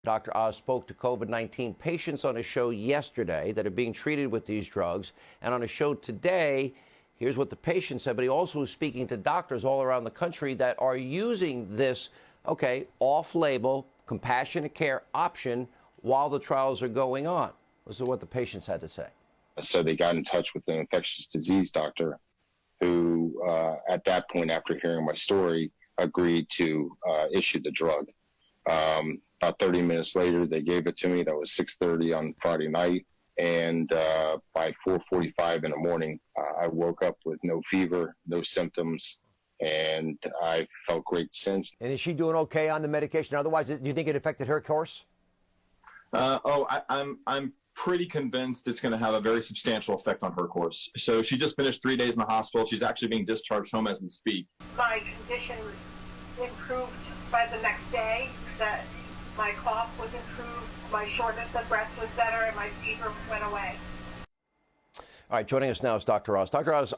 Dr. Oz spoke to COVID-19 patients on a show yesterday that are being treated with these drugs. And on a show today, here's what the patient said, but he also was speaking to doctors all around the country that are using this, off-label, compassionate care option while the trials are going on. This is what the patients had to say. So they got in touch with an infectious disease doctor who, at that point, after hearing my story, agreed to issue the drug. About 30 minutes later, they gave it to me. That was 6:30 on Friday night. And by 4:45 in the morning, I woke up with no fever, no symptoms, and I felt great since. And is she doing okay on the medication? Otherwise, do you think it affected her course? I'm pretty convinced it's going to have a very substantial effect on her course. So she just finished 3 days in the hospital. She's actually being discharged home as we speak. My condition improved by the next day. That my cough was improved, my shortness of breath was better, and my fever went away. All right, joining us now is Dr. Oz. Dr. Oz,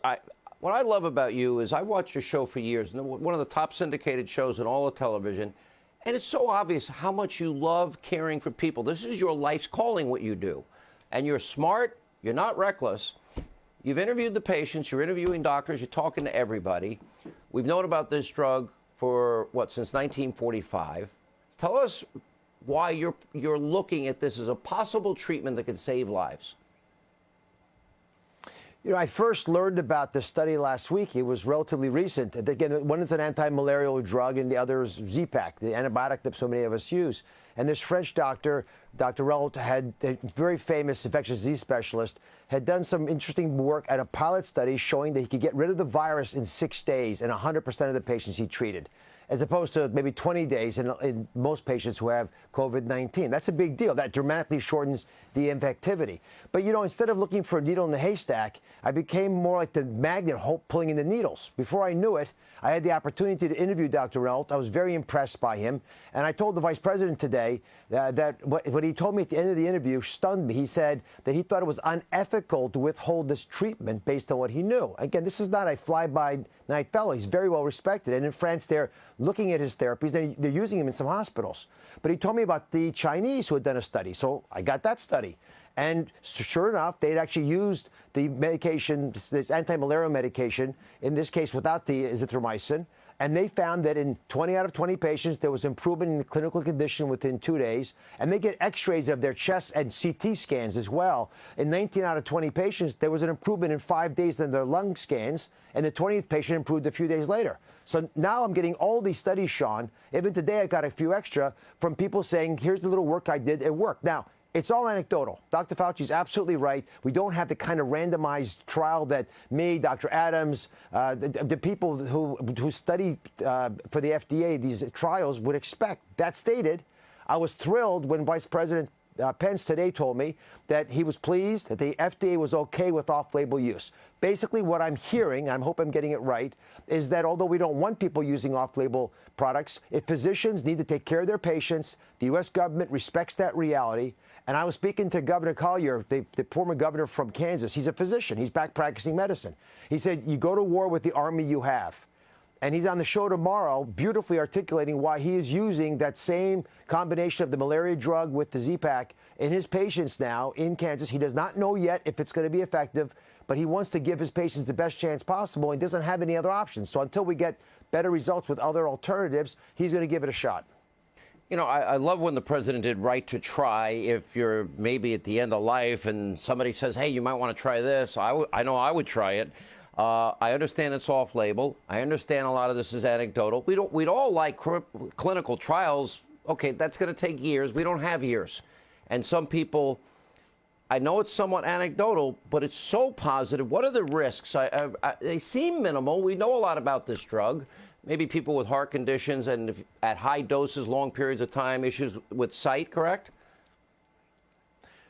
what I love about you is I watched your show for years, one of the top syndicated shows in all of television, and it's so obvious how much you love caring for people. This is your life's calling, what you do. And you're smart, you're not reckless. You've interviewed the patients, you're interviewing doctors, you're talking to everybody. We've known about this drug for, since 1945. Tell us why you're looking at this as a possible treatment that could save lives. You know, I first learned about this study last week. It was relatively recent. Again, one is an anti-malarial drug and the other is Z-Pak, the antibiotic that so many of us use. And this French doctor, Dr. Relt, had a very famous infectious disease specialist, had done some interesting work at a pilot study showing that he could get rid of the virus in 6 days in 100% of the patients he treated, as opposed to maybe 20 days in most patients who have COVID-19. That's a big deal. That dramatically shortens the infectivity. But, you know, instead of looking for a needle in the haystack, I became more like the magnet pulling in the needles. Before I knew it, I had the opportunity to interview Dr. Relt. I was very impressed by him. And I told the vice president today that what he told me at the end of the interview stunned me. He said that he thought it was unethical to withhold this treatment based on what he knew. Again, this is not a fly-by-night fellow. He's very well respected. And in France, they're looking at his therapies. They're using him in some hospitals. But he told me about the Chinese who had done a study. So I got that study. And sure enough, they'd actually used the medication, this anti-malarial medication, in this case without the azithromycin. And they found that in 20 out of 20 patients, there was improvement in the clinical condition within 2 days. And they get x-rays of their chest and CT scans as well. In 19 out of 20 patients, there was an improvement in 5 days in their lung scans. And the 20th patient improved a few days later. So now I'm getting all these studies, Sean. Even today, I got a few extra from people saying, here's the little work I did. It worked. Now, it's all anecdotal. Dr. Fauci's absolutely right. We don't have the kind of randomized trial that me, Dr. Adams, the people who study for the FDA these trials would expect. That stated, I was thrilled when Vice President Pence today told me that he was pleased that the FDA was okay with off-label use. Basically, what I'm hearing, and I hope I'm getting it right, is that although we don't want people using off-label products, if physicians need to take care of their patients, the U.S. government respects that reality. And I was speaking to Governor Collier, the former governor from Kansas. He's a physician. He's back practicing medicine. He said, you go to war with the army you have. And he's on the show tomorrow, beautifully articulating why he is using that same combination of the malaria drug with the Z-Pak in his patients now in Kansas. He does not know yet if it's going to be effective, but he wants to give his patients the best chance possible. He doesn't have any other options. So until we get better results with other alternatives, he's going to give it a shot. You know, I love when the president did right to try. If you're maybe at the end of life and somebody says, hey, you might want to try this, I know I would try it. I understand it's off-label. I understand a lot of this is anecdotal. We'd all like clinical trials. Okay, that's going to take years. We don't have years. And some people, I know it's somewhat anecdotal, but it's so positive. What are the risks? They seem minimal. We know a lot about this drug. Maybe people with heart conditions and at high doses, long periods of time, issues with sight, correct?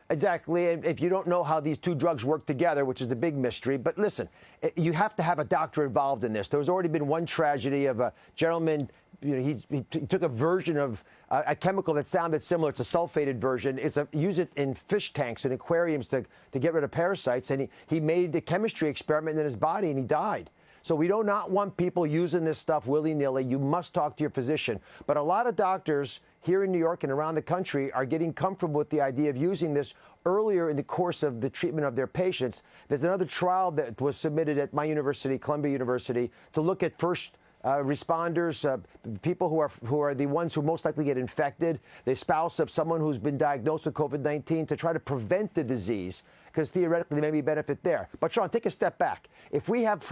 Exactly. And if you don't know how these two drugs work together, which is the big mystery, but listen, you have to have a doctor involved in this. There's already been one tragedy of a gentleman, you know, he took a version of a chemical that sounded similar. It's a sulfated version. Use it in fish tanks and aquariums to get rid of parasites. And he made the chemistry experiment in his body and he died. So we do not want people using this stuff willy-nilly. You must talk to your physician. But a lot of doctors here in New York and around the country are getting comfortable with the idea of using this earlier in the course of the treatment of their patients. There's another trial that was submitted at my university, Columbia University, to look at first responders, people who are the ones who most likely get infected, the spouse of someone who's been diagnosed with COVID-19, to try to prevent the disease, because theoretically there may be benefit there. But Sean, take a step back. If we have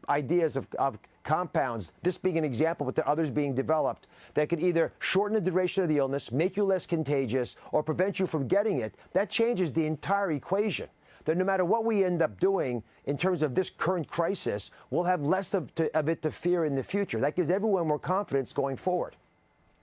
ideas of compounds, this being an example, but there are others being developed, that could either shorten the duration of the illness, make you less contagious, or prevent you from getting it, that changes the entire equation. That no matter what we end up doing in terms of this current crisis, we'll have less of it to fear in the future. That gives everyone more confidence going forward.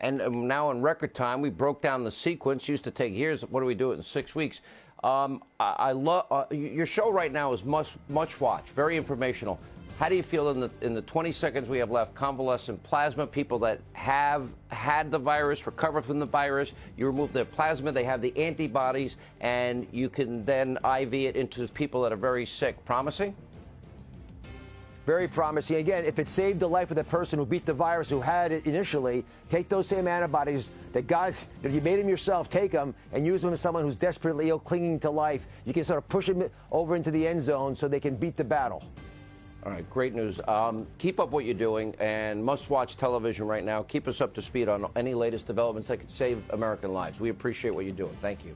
And now in record time, we broke down the sequence. Used to take years. What do we do it in 6 weeks? I love your show right now is much watched, very informational. How do you feel in the 20 seconds we have left? Convalescent plasma, people that have had the virus, recovered from the virus, you remove their plasma, they have the antibodies, and you can then IV it into people that are very sick. Promising? Very promising. Again, if it saved the life of the person who beat the virus, who had it initially, take those same antibodies that if you made them yourself, take them and use them as someone who's desperately ill, clinging to life. You can sort of push them over into the end zone so they can beat the battle. All right, great news. Keep up what you're doing, and must-watch television right now. Keep us up to speed on any latest developments that could save American lives. We appreciate what you're doing. Thank you.